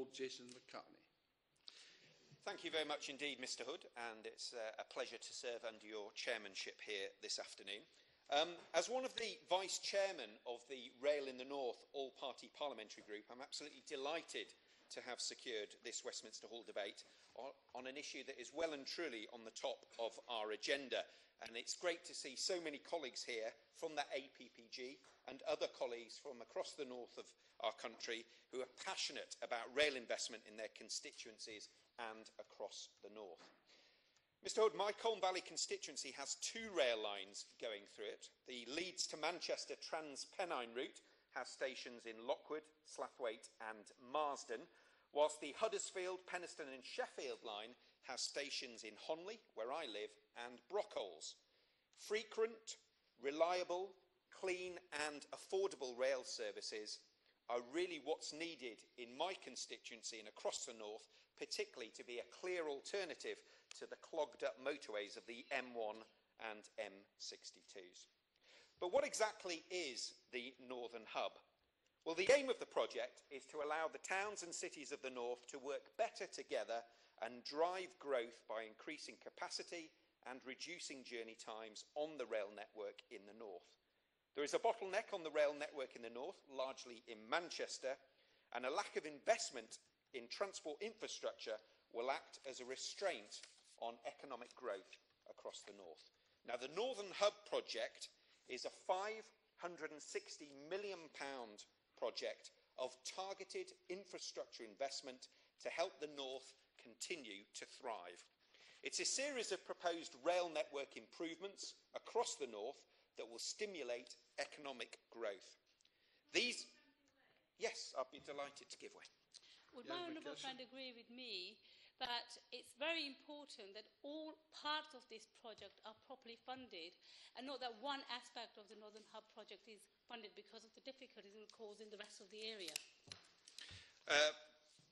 Lord Jason McCartney. Thank you very much indeed, Mr Hood, and it's a pleasure to serve under your chairmanship here this afternoon. As one of the Vice Chairman of the Rail in the North all-party parliamentary group, I'm absolutely delighted to have secured this Westminster Hall debate on an issue that is well and truly on the top of our agenda. And it's great to see so many colleagues here from the APPG and other colleagues from across the north of our country who are passionate about rail investment in their constituencies and across the north. Mr Hood, my Colne Valley constituency has 2 rail lines going through it. The Leeds to Manchester Trans-Pennine route has stations in Lockwood, Slathwaite and Marsden, whilst the Huddersfield, Penistone and Sheffield line has stations in Honley, where I live, and Brockholes. Frequent, reliable, clean and affordable rail services are really what's needed in my constituency and across the north, particularly to be a clear alternative to the clogged up motorways of the M1 and M62s. But what exactly is the Northern Hub? Well, the aim of the project is to allow the towns and cities of the north to work better together and drive growth by increasing capacity and reducing journey times on the rail network in the north. There is a bottleneck on the rail network in the north, largely in Manchester, and a lack of investment in transport infrastructure will act as a restraint on economic growth across the north. Now, the Northern Hub project is a £560 million project of targeted infrastructure investment to help the north continue to thrive. It's a series of proposed rail network improvements across the north that will stimulate economic growth. These... Yes, I'd be delighted to give way. Would my honourable friend agree with me that it's very important that all parts of this project are properly funded, and not that one aspect of the Northern Hub project is funded because of the difficulties it caused in the rest of the area?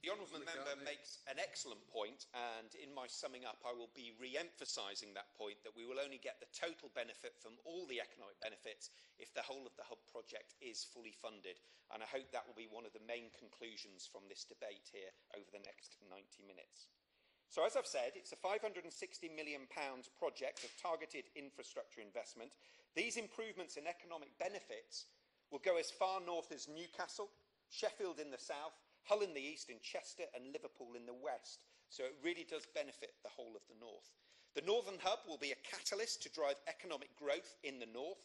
The honourable member makes an excellent point, and in my summing up I will be re-emphasising that point, that we will only get the total benefit from all the economic benefits if the whole of the Hub project is fully funded, and I hope that will be one of the main conclusions from this debate here over the next 90 minutes. So as I've said, it's a £560 million project of targeted infrastructure investment. These improvements and economic benefits will go as far north as Newcastle, Sheffield in the south, Hull in the east, and Chester and Liverpool in the west. So it really does benefit the whole of the north. The Northern Hub will be a catalyst to drive economic growth in the north.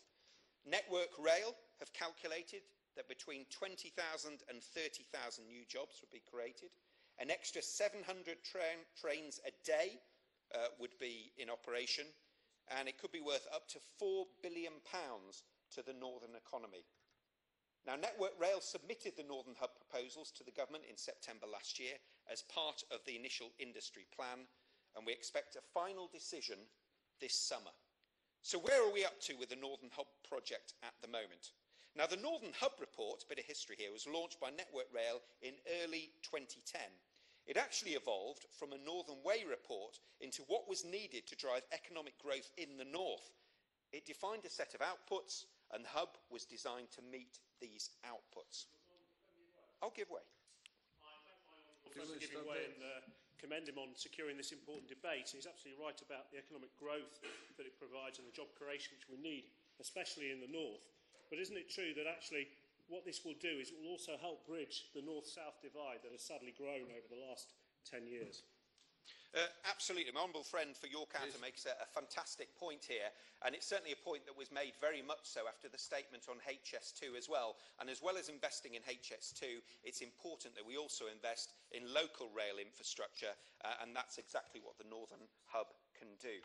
Network Rail have calculated that between 20,000 and 30,000 new jobs would be created. An extra 700 trains a day would be in operation, and it could be worth up to £4 billion to the northern economy. Now, Network Rail submitted the Northern Hub proposals to the government in September last year as part of the initial industry plan, and we expect a final decision this summer. So where are we up to with the Northern Hub project at the moment? Now, the Northern Hub report, bit of history here, was launched by Network Rail in early 2010. It actually evolved from a Northern Way report into what was needed to drive economic growth in the north. It defined a set of outputs, and the Hub was designed to meet these outputs. I'll give way. I give way and commend him on securing this important debate. He's absolutely right about the economic growth that it provides and the job creation which we need, especially in the north. But isn't it true that actually what this will do is it will also help bridge the north-south divide that has sadly grown over the last 10 years? Absolutely. My honourable friend for York Outer makes a fantastic point here, and it's certainly a point that was made very much so after the statement on HS2 as well. And as well as investing in HS2, it's important that we also invest in local rail infrastructure, and that's exactly what the Northern Hub can do.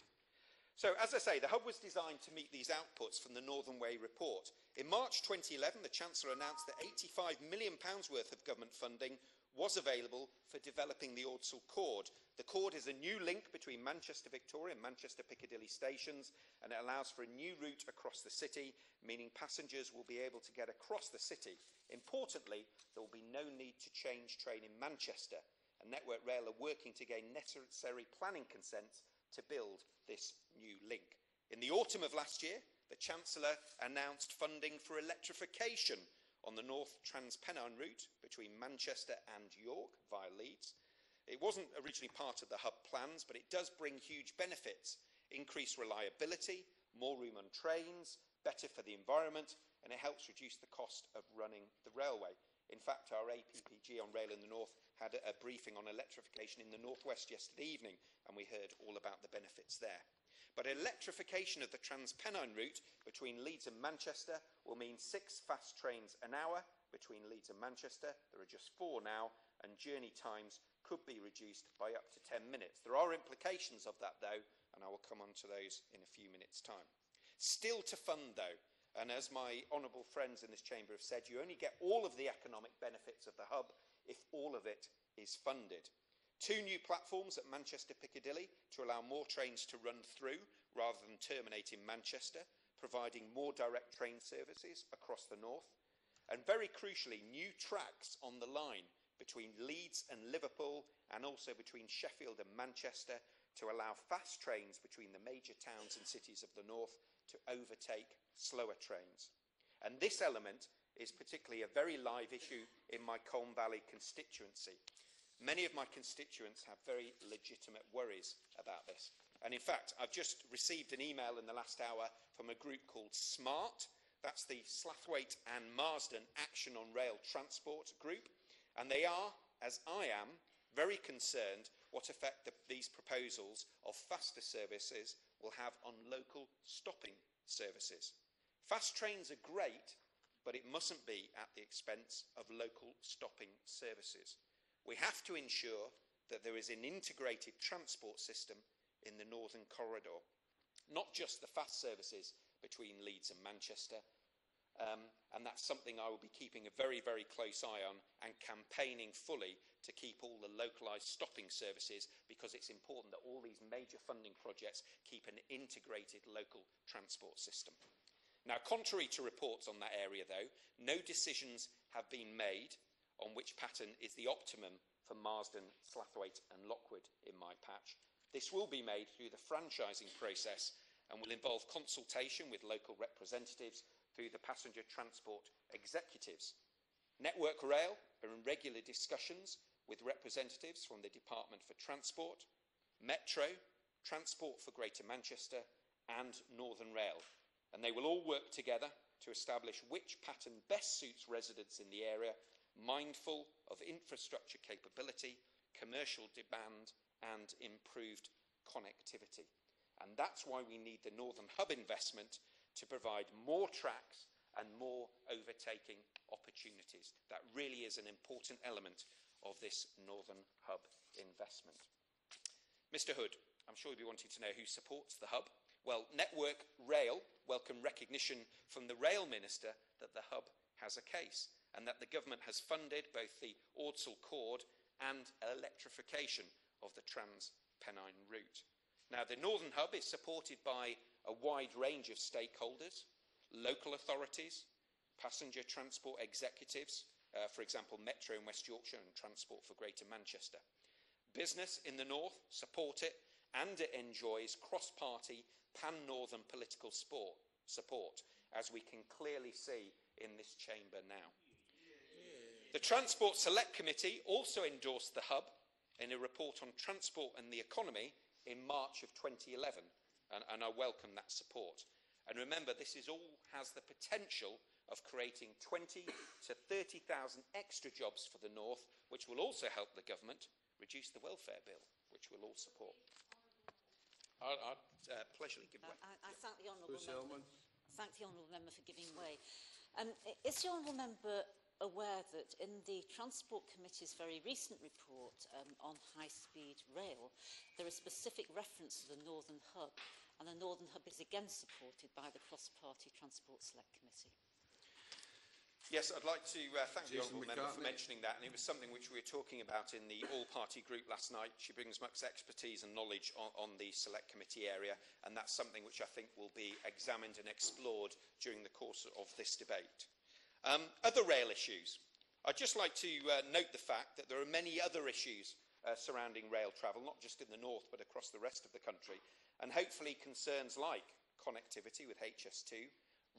So, as I say, the Hub was designed to meet these outputs from the Northern Way report. In March 2011, the Chancellor announced that £85 million worth of government funding was available for developing the Ordsall Chord. The Chord is a new link between Manchester Victoria and Manchester Piccadilly stations, and it allows for a new route across the city, meaning passengers will be able to get across the city. Importantly, there will be no need to change train in Manchester, and Network Rail are working to gain necessary planning consents to build this new link. In the autumn of last year, the Chancellor announced funding for electrification on the North Trans-Pennine route between Manchester and York via Leeds. It wasn't originally part of the hub plans, but it does bring huge benefits: increased reliability, more room on trains, better for the environment, and it helps reduce the cost of running the railway. In fact, our APPG on Rail in the North had a briefing on electrification in the Northwest yesterday evening, and we heard all about the benefits there. But electrification of the Transpennine route between Leeds and Manchester will mean 6 fast trains an hour between Leeds and Manchester. There are just 4 now, and journey times could be reduced by up to 10 minutes. There are implications of that, though, and I will come on to those in a few minutes' time. Still to fund, though, and as my honourable friends in this chamber have said, you only get all of the economic benefits of the hub if all of it is funded. 2 new platforms at Manchester Piccadilly to allow more trains to run through rather than terminate in Manchester, providing more direct train services across the north. And very crucially, new tracks on the line between Leeds and Liverpool, and also between Sheffield and Manchester, to allow fast trains between the major towns and cities of the north to overtake slower trains. And this element is particularly a very live issue in my Colne Valley constituency. Many of my constituents have very legitimate worries about this. And in fact, I've just received an email in the last hour from a group called SMART. That's the Slathwaite and Marsden Action on Rail Transport group. And they are, as I am, very concerned what effect these proposals of faster services will have on local stopping services. Fast trains are great, but it mustn't be at the expense of local stopping services. We have to ensure that there is an integrated transport system in the Northern Corridor, not just the fast services between Leeds and Manchester, and that's something I will be keeping a very, very close eye on and campaigning fully to keep all the localised stopping services, because it's important that all these major funding projects keep an integrated local transport system. Now, contrary to reports on that area, though, no decisions have been made on which pattern is the optimum for Marsden, Slathwaite and Lockwood in my patch. This will be made through the franchising process and will involve consultation with local representatives through the passenger transport executives. Network Rail are in regular discussions with representatives from the Department for Transport, Metro, Transport for Greater Manchester and Northern Rail, and they will all work together to establish which pattern best suits residents in the area, mindful of infrastructure capability, commercial demand and improved connectivity. And that's why we need the Northern Hub investment to provide more tracks and more overtaking opportunities. That really is an important element of this Northern Hub investment. Mr. Hood, I'm sure you'll be wanting to know who supports the hub. Well, Network Rail welcome recognition from the Rail Minister that the hub has a case, and that the government has funded both the Ordsall Chord and electrification of the Transpennine route. Now, the Northern Hub is supported by a wide range of stakeholders, local authorities, passenger transport executives, for example, Metro in West Yorkshire and Transport for Greater Manchester. Business in the north support it, and it enjoys cross-party, pan-northern political support, as we can clearly see in this chamber now. The Transport Select Committee also endorsed the hub in a report on transport and the economy in March of 2011, and I welcome that support. And remember, this all has the potential of creating 20 to 30,000 extra jobs for the north, which will also help the government reduce the welfare bill, which we'll all support. I'd pleasurably give way. I thank the honourable member for giving way. Is the honourable member aware that in the Transport Committee's very recent report on high-speed rail, there is specific reference to the Northern Hub, and the Northern Hub is again supported by the cross-party Transport Select Committee? Yes, I'd like to thank the honourable member for mentioning that, and it was something which we were talking about in the all-party group last night. She brings much expertise and knowledge on the Select Committee area, and that's something which I think will be examined and explored during the course of this debate. Other rail issues. I'd just like to note the fact that there are many other issues surrounding rail travel, not just in the north but across the rest of the country, and hopefully concerns like connectivity with HS2,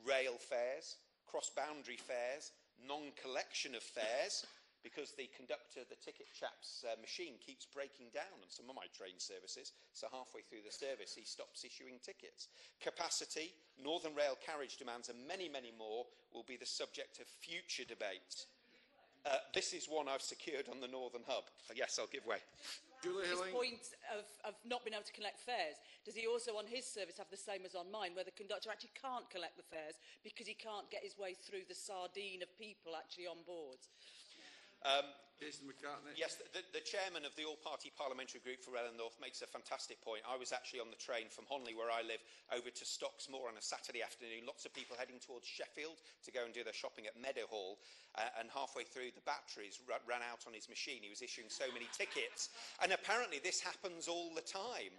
rail fares, cross-boundary fares, non-collection of fares, because the conductor, the ticket chap's machine keeps breaking down on some of my train services, so halfway through the service he stops issuing tickets. Capacity, Northern Rail carriage demands and many, many more will be the subject of future debates. This is one I've secured on the Northern Hub. Yes, I'll give way. His point of not being able to collect fares, does he also on his service have the same as on mine, where the conductor actually can't collect the fares because he can't get his way through the sardine of people actually on board? McCartney. Yes, the chairman of the all-party parliamentary group for Rail in the North makes a fantastic point. I was actually on the train from Honley, where I live, over to Stocksmoor on a Saturday afternoon. Lots of people heading towards Sheffield to go and do their shopping at Meadowhall. And halfway through, the batteries ran out on his machine. He was issuing so many tickets. And apparently this happens all the time.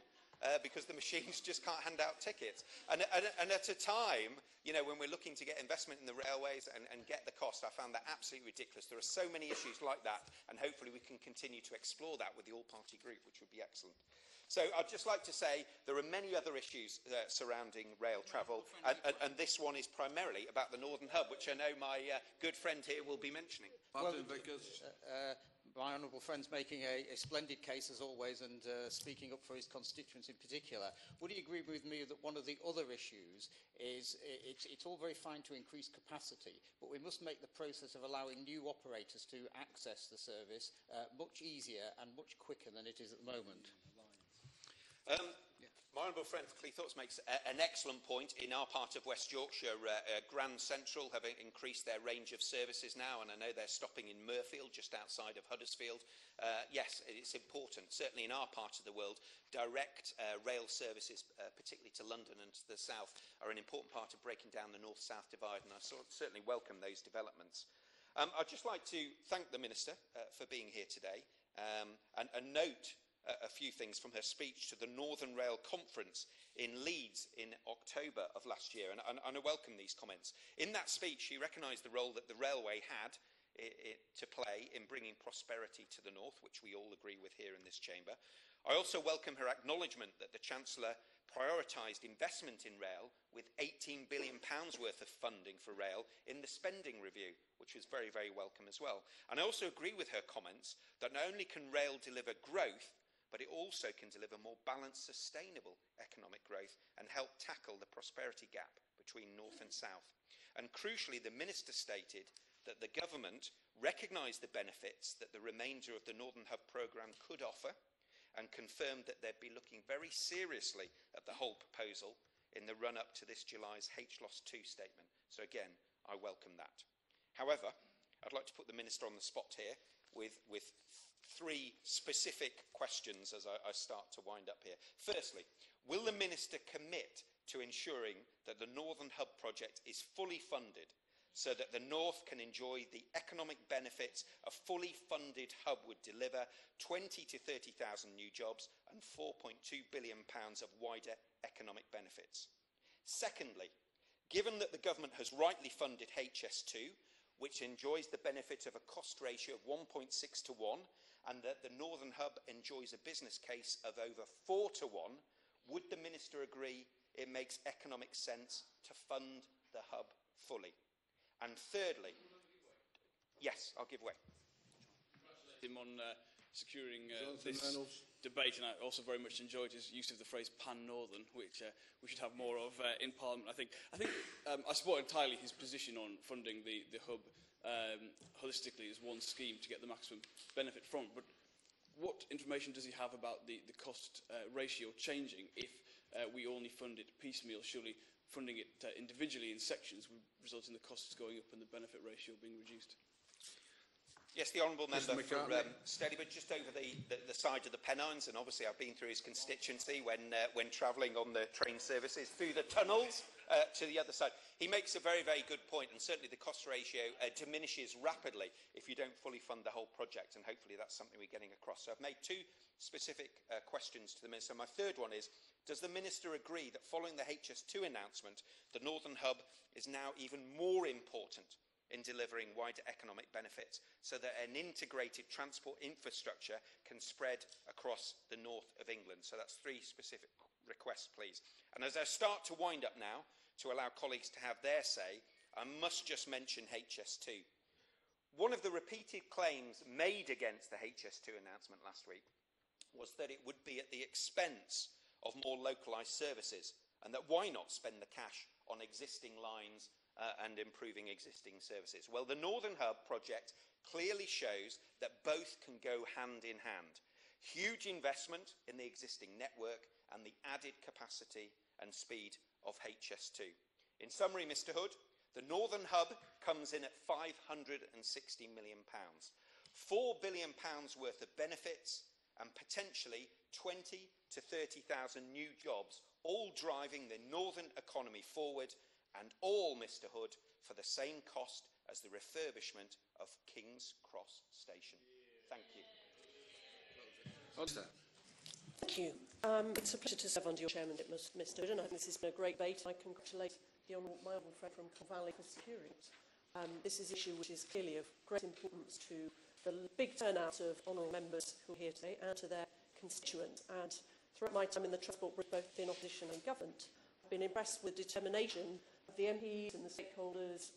Because the machines just can't hand out tickets. And at a time, you know, when we're looking to get investment in the railways and get the cost, I found that absolutely ridiculous. There are so many issues like that, and hopefully we can continue to explore that with the all-party group, which would be excellent. So I'd just like to say there are many other issues surrounding rail travel, and this one is primarily about the Northern Hub, which I know my good friend here will be mentioning. Martin Vickers. My honourable friend's making a splendid case, as always, and speaking up for his constituents in particular. Would he agree with me that one of the other issues is it's all very fine to increase capacity, but we must make the process of allowing new operators to access the service much easier and much quicker than it is at the moment? My honourable friend for Cleethorpes makes an excellent point. In our part of West Yorkshire, Grand Central have increased their range of services now, and I know they're stopping in Murfield, just outside of Huddersfield. Yes, it's important. Certainly in our part of the world, direct rail services, particularly to London and to the south, are an important part of breaking down the north-south divide, and I certainly welcome those developments. I'd just like to thank the Minister for being here today and note a few things from her speech to the Northern Rail Conference in Leeds in October of last year, and I welcome these comments. In that speech, she recognised the role that the railway had to play in bringing prosperity to the north, which we all agree with here in this chamber. I also welcome her acknowledgement that the Chancellor prioritised investment in rail with £18 billion worth of funding for rail in the spending review, which was very, very welcome as well. And I also agree with her comments that not only can rail deliver growth, but it also can deliver more balanced, sustainable economic growth and help tackle the prosperity gap between north and south. And crucially, the Minister stated that the government recognised the benefits that the remainder of the Northern Hub programme could offer and confirmed that they'd be looking very seriously at the whole proposal in the run-up to this July's HLOS 2 statement. So again, I welcome that. However, I'd like to put the Minister on the spot here with three specific questions as I start to wind up here. Firstly, will the Minister commit to ensuring that the Northern Hub project is fully funded so that the North can enjoy the economic benefits a fully funded hub would deliver, 20 to 30,000 new jobs and £4.2 billion of wider economic benefits? Secondly, given that the government has rightly funded HS2, which enjoys the benefit of a cost ratio of 1.6 to 1, and that the Northern Hub enjoys a business case of over 4 to 1, would the Minister agree it makes economic sense to fund the hub fully? And thirdly, yes, I'll give way. Congratulate him on securing this debate, and I also very much enjoyed his use of the phrase pan-northern, which we should have more of in Parliament. I think I support entirely his position on funding the hub holistically as one scheme to get the maximum benefit from. But what information does he have about the cost ratio changing if we only fund it piecemeal? Surely funding it individually in sections would result in the costs going up and the benefit ratio being reduced. Yes, the honourable member for Stellyford, just over the side of the Pennines, and obviously I've been through his constituency when travelling on the train services through the tunnels to the other side. He makes a very, very good point, and certainly the cost ratio diminishes rapidly if you don't fully fund the whole project, and hopefully that's something we're getting across. So I've made two specific questions to the Minister. My third one is, does the Minister agree that following the HS2 announcement, the Northern Hub is now even more important in delivering wider economic benefits so that an integrated transport infrastructure can spread across the north of England? So that's three specific requests, please. And as I start to wind up now, to allow colleagues to have their say, I must just mention HS2. One of the repeated claims made against the HS2 announcement last week was that it would be at the expense of more localised services, and that why not spend the cash on existing lines and improving existing services. Well, the Northern Hub project clearly shows that both can go hand in hand. Huge investment in the existing network and the added capacity and speed of HS2. In summary, Mr Hood, the Northern Hub comes in at £560 million, £4 billion worth of benefits and potentially 20 to 30,000 new jobs, all driving the northern economy forward, and all, Mr Hood, for the same cost as the refurbishment of King's Cross Station. Thank you. Thank you. It's a pleasure to serve under your chairmanship, Mr Hood, and I think this has been a great debate. I congratulate my honourable friend from Cornwall Valley for securing it. This is an issue which is clearly of great importance to the big turnout of honourable members who are here today and to their constituents. And throughout my time in the Transport Board, both in opposition and government, I've been impressed with the determination of the MPs and the stakeholders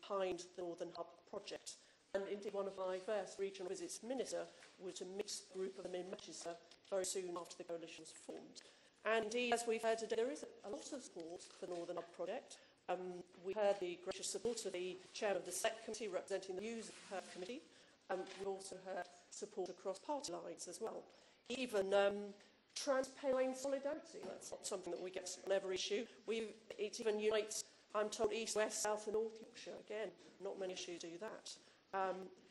behind the Northern Hub project. And indeed, one of my first regional visits Minister was to a mixed group of them in Manchester very soon after the coalition was formed. And indeed, as we've heard today, there is a lot of support for the Northern Hub project. We heard the gracious support of the chair of the Select Committee representing the views of her committee. We've also heard support across party lines as well. Even trans-Pale solidarity, that's not something that we get on every issue. It even unites, I'm told, East, West, South and North Yorkshire. Again, not many issues do that.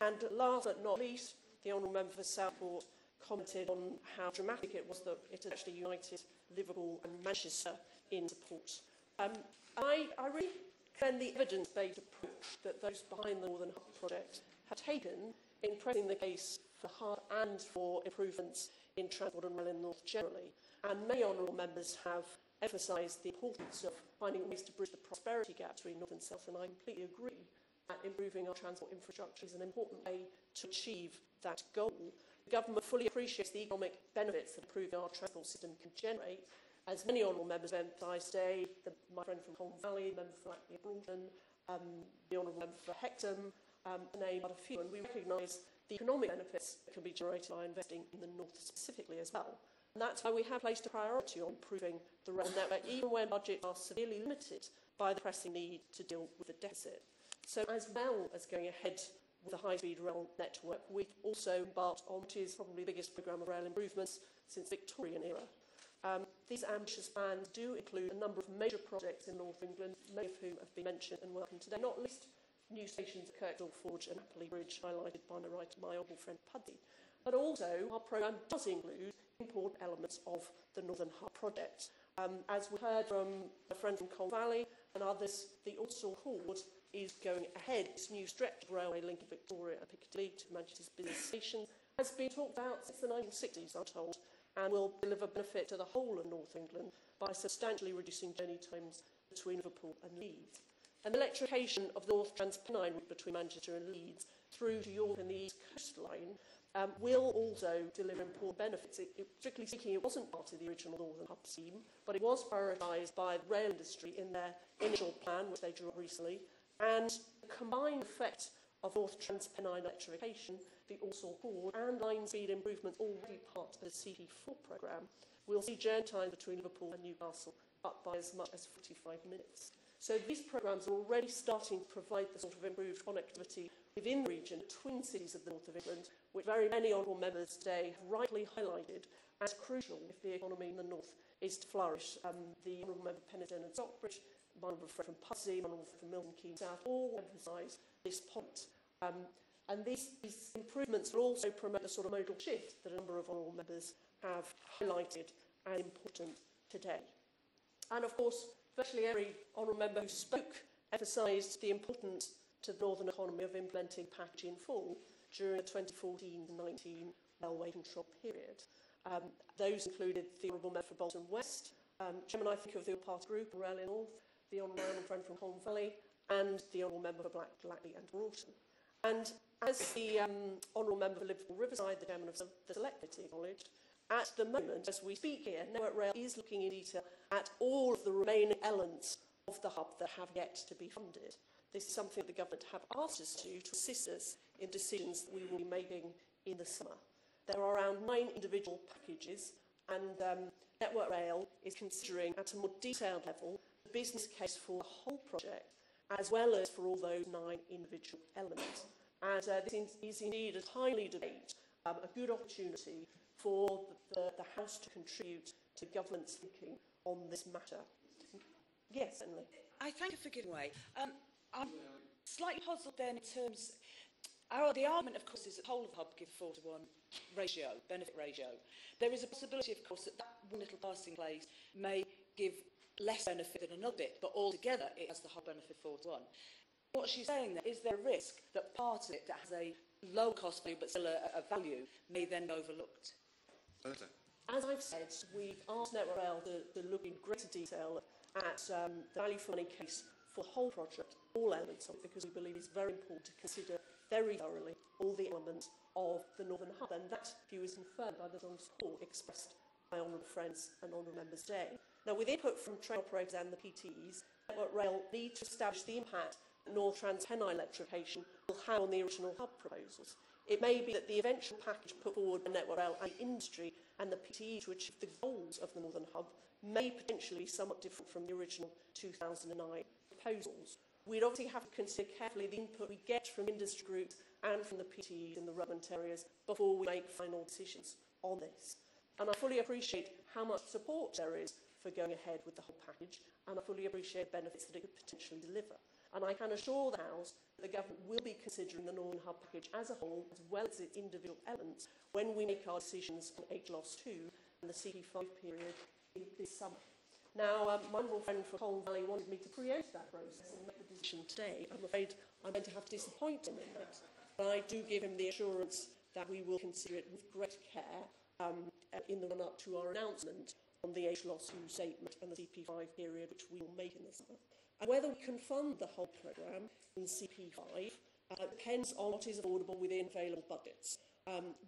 And last but not least, the Honourable Member for Southport commented on how dramatic it was that it had actually united Liverpool and Manchester in support. I really commend the evidence-based approach that those behind the Northern Hub project have taken in pressing the case for the Hub and for improvements in transport and rail in the North generally. And many honourable members have emphasised the importance of finding ways to bridge the prosperity gap between North and South, and I completely agree that improving our transport infrastructure is an important way to achieve that goal. The government fully appreciates the economic benefits that improving our transport system can generate. As many honourable members have emphasised today, my friend from Cornwall Valley, the member for Ackley and Broughton, the honourable member for Hexham, to name but a few, and we recognise the economic benefits that can be generated by investing in the North specifically as well. And that's why we have placed a priority on improving the rail network, even when budgets are severely limited by the pressing need to deal with the deficit. So as well as going ahead with the high-speed rail network, we've also embarked on what is probably the biggest programme of rail improvements since the Victorian era. These ambitious plans do include a number of major projects in North England, many of whom have been mentioned and welcomed today, not least new stations at Kirkdale Forge and Appley Bridge, highlighted by my honourable friend Puddy. But also, our programme does include important elements of the Northern Hub project. As we heard from a friend from Cornwall Valley and others, the Ulster Hall is going ahead. This new stretch of railway linking Victoria and Piccadilly to Manchester's business station has been talked about since the 1960s, I'm told, and will deliver benefit to the whole of North England by substantially reducing journey times between Liverpool and Leeds. And the electrification of the North Transpennine route between Manchester and Leeds through to York and the East Coast Line will also deliver important benefits. Strictly speaking, it wasn't part of the original Northern Hub scheme, but it was prioritised by the rail industry in their initial plan, which they drew up recently. And the combined effect of North Transpennine electrification, the Walsall Hall, and line speed improvements already part of the CP4 programme will see journey time between Liverpool and Newcastle up by as much as 45 minutes. So these programmes are already starting to provide the sort of improved connectivity within the region, twin cities of the north of England, which very many honourable members today have rightly highlighted as crucial if the economy in the north is to flourish. The honourable member for Penistone and Stockbridge, my honourable friend from Pudsey, my honourable friend from Milton Keynes South, all emphasise this point. And these improvements will also promote the sort of modal shift that a number of honourable members have highlighted as important today. And of course, virtually every honourable member who spoke emphasised the importance to the northern economy of implementing package in full during the 2014-19 railway control period. Those included the honourable member for Bolton West, Chairman, I think, of the Party Group, Rail in North, the honourable friend from Cornwall Valley, and the honourable member for Blackley and Broughton. And as the honourable member for Liverpool Riverside, the chairman of the Select Committee, acknowledged, at the moment, as we speak here, Network Rail is looking in detail at all of the remaining elements of the hub that have yet to be funded. This is something the government have asked us to assist us in decisions that we will be making in the summer. There are around 9 individual packages, and Network Rail is considering at a more detailed level the business case for the whole project, as well as for all those 9 individual elements. And this is indeed a timely debate, a good opportunity for the House to contribute to government's thinking on this matter. Yes, Emily. I thank you for giving way. I'm slightly puzzled then in terms... the argument, of course, is that the whole of the hub give 4-to-1 ratio, benefit ratio. There is a possibility, of course, that that one little passing place may give less benefit than another bit, but altogether it has the whole benefit 4-to-1. What she's saying there, is there a risk that part of it that has a low cost value but still a value may then be overlooked? As I've said, we've asked Network Rail to look in greater detail at the value for money case for the whole project, all elements of it, because we believe it's very important to consider very thoroughly all the elements of the Northern Hub, and that view is confirmed by the strong support expressed by honourable friends and honourable members today. Now, with input from train operators and the PTs, Network Rail need to establish the impact that North Trans-Pennine electrification will have on the original hub proposals. It may be that the eventual package put forward by Network Rail and industry and the PTE to achieve the goals of the Northern Hub may potentially be somewhat different from the original 2009 proposals. We'd obviously have to consider carefully the input we get from industry groups and from the PTEs in the relevant areas before we make final decisions on this. And I fully appreciate how much support there is for going ahead with the whole package, and I fully appreciate the benefits that it could potentially deliver. And I can assure the House that the Government will be considering the Northern Hub package as a whole, as well as its individual elements, when we make our decisions on HLOS 2 and the CP5 period this summer. Now, my honourable friend from Colne Valley wanted me to preempt that process and make the decision today. I'm afraid I'm going to have to disappoint him in that. But I do give him the assurance that we will consider it with great care in the run-up to our announcement on the HLOS 2 statement and the CP5 period, which we will make in the summer. And whether we can fund the whole programme in CP5 depends on what is affordable within available budgets.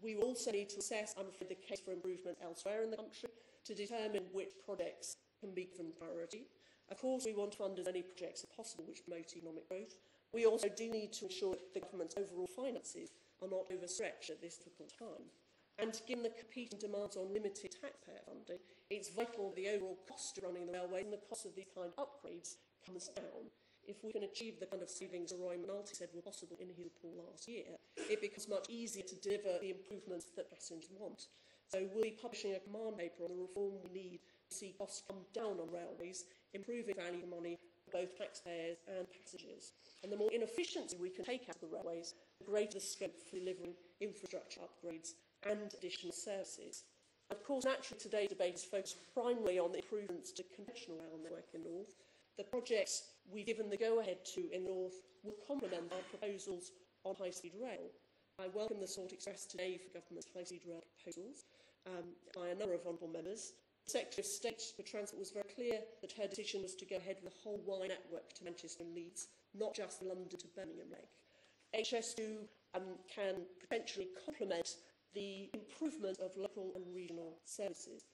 We will also need to assess, I'm afraid, the case for improvement elsewhere in the country to determine which projects can be given priority. Of course, we want to fund as many projects as possible which promote economic growth. We also do need to ensure that the government's overall finances are not overstretched at this difficult time. And given the competing demands on limited taxpayer funding, it's vital that the overall cost of running the railway and the cost of these kind of upgrades comes down. If we can achieve the kind of savings Roy McNulty said were possible in his report last year, it becomes much easier to deliver the improvements that passengers want. So we'll be publishing a command paper on the reform we need to see costs come down on railways, improving value for money for both taxpayers and passengers. And the more inefficiency we can take out of the railways, the greater the scope for delivering infrastructure upgrades and additional services. Of course, naturally, today's debate is focused primarily on the improvements to conventional rail network in North. The projects we've given the go-ahead to in North will complement our proposals on high-speed rail. I welcome the support expressed today for government's high-speed rail proposals by a number of honourable members. The Secretary of State for Transport was very clear that her decision was to go ahead with the whole Y network to Manchester and Leeds, not just the London to Birmingham leg. HS2 can potentially complement the improvement of local and regional services.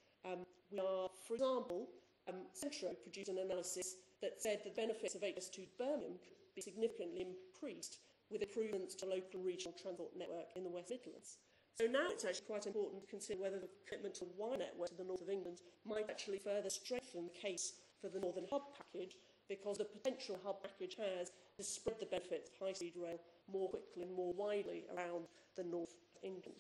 We are, for example, Centro produced an analysis that said the benefits of HS2 Birmingham could be significantly increased with improvements to local and regional transport network in the West Midlands. So now it's actually quite important to consider whether the commitment to the Y network to the north of England might actually further strengthen the case for the Northern Hub package, because the potential hub package has to spread the benefits of high-speed rail more quickly and more widely around the north of England.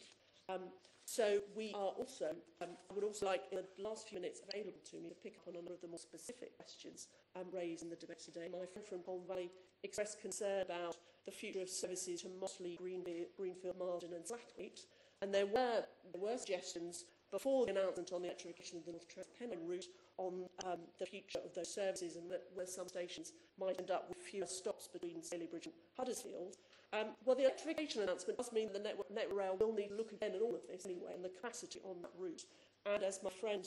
So we are also, I would also like, in the last few minutes available to me, to pick up on a number of the more specific questions raised in the debate today. My friend from Colne Valley expressed concern about the future of services to Mossley, Greenfield, Marsden and Slathwaite, and there were suggestions before the announcement on the electrification of the North Trans-Pennine route on the future of those services, and that where some stations might end up with fewer stops between Stalybridge and Huddersfield. Well, the electrification announcement does mean the Network Rail will need to look again at all of this anyway, and the capacity on that route. And as my friend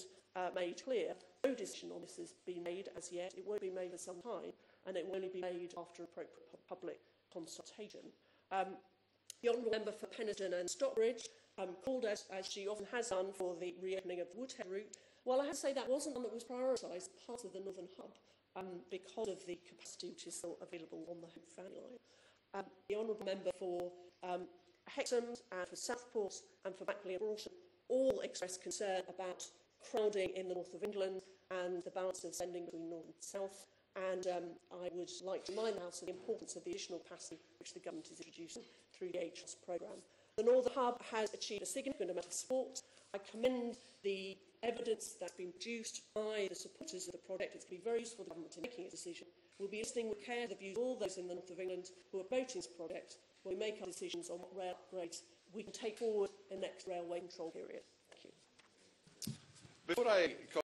made clear, no decision on this has been made as yet. It won't be made for some time, and it will only be made after appropriate public consultation. The Honourable Member for Penistone and Stockbridge called, as she often has done, for the reopening of the Woodhead route. Well, I have to say that wasn't one that was prioritised as part of the Northern Hub because of the capacity which is still available on the Hope Valley line. The Honourable Member for Hexham and for Southport and for Backley and Broughton all expressed concern about crowding in the north of England and the balance of spending between north and south. And I would like to remind the House of the importance of the additional capacity which the government is introducing through the HRS programme. The Northern Hub has achieved a significant amount of support. I commend the evidence that's been produced by the supporters of the project. It's going to be very useful for the government in making a decision. We'll be listening with care to the views of all those in the north of England who are voting this project when we make our decisions on what rail upgrades we can take forward in the next railway control period. Thank you. Before I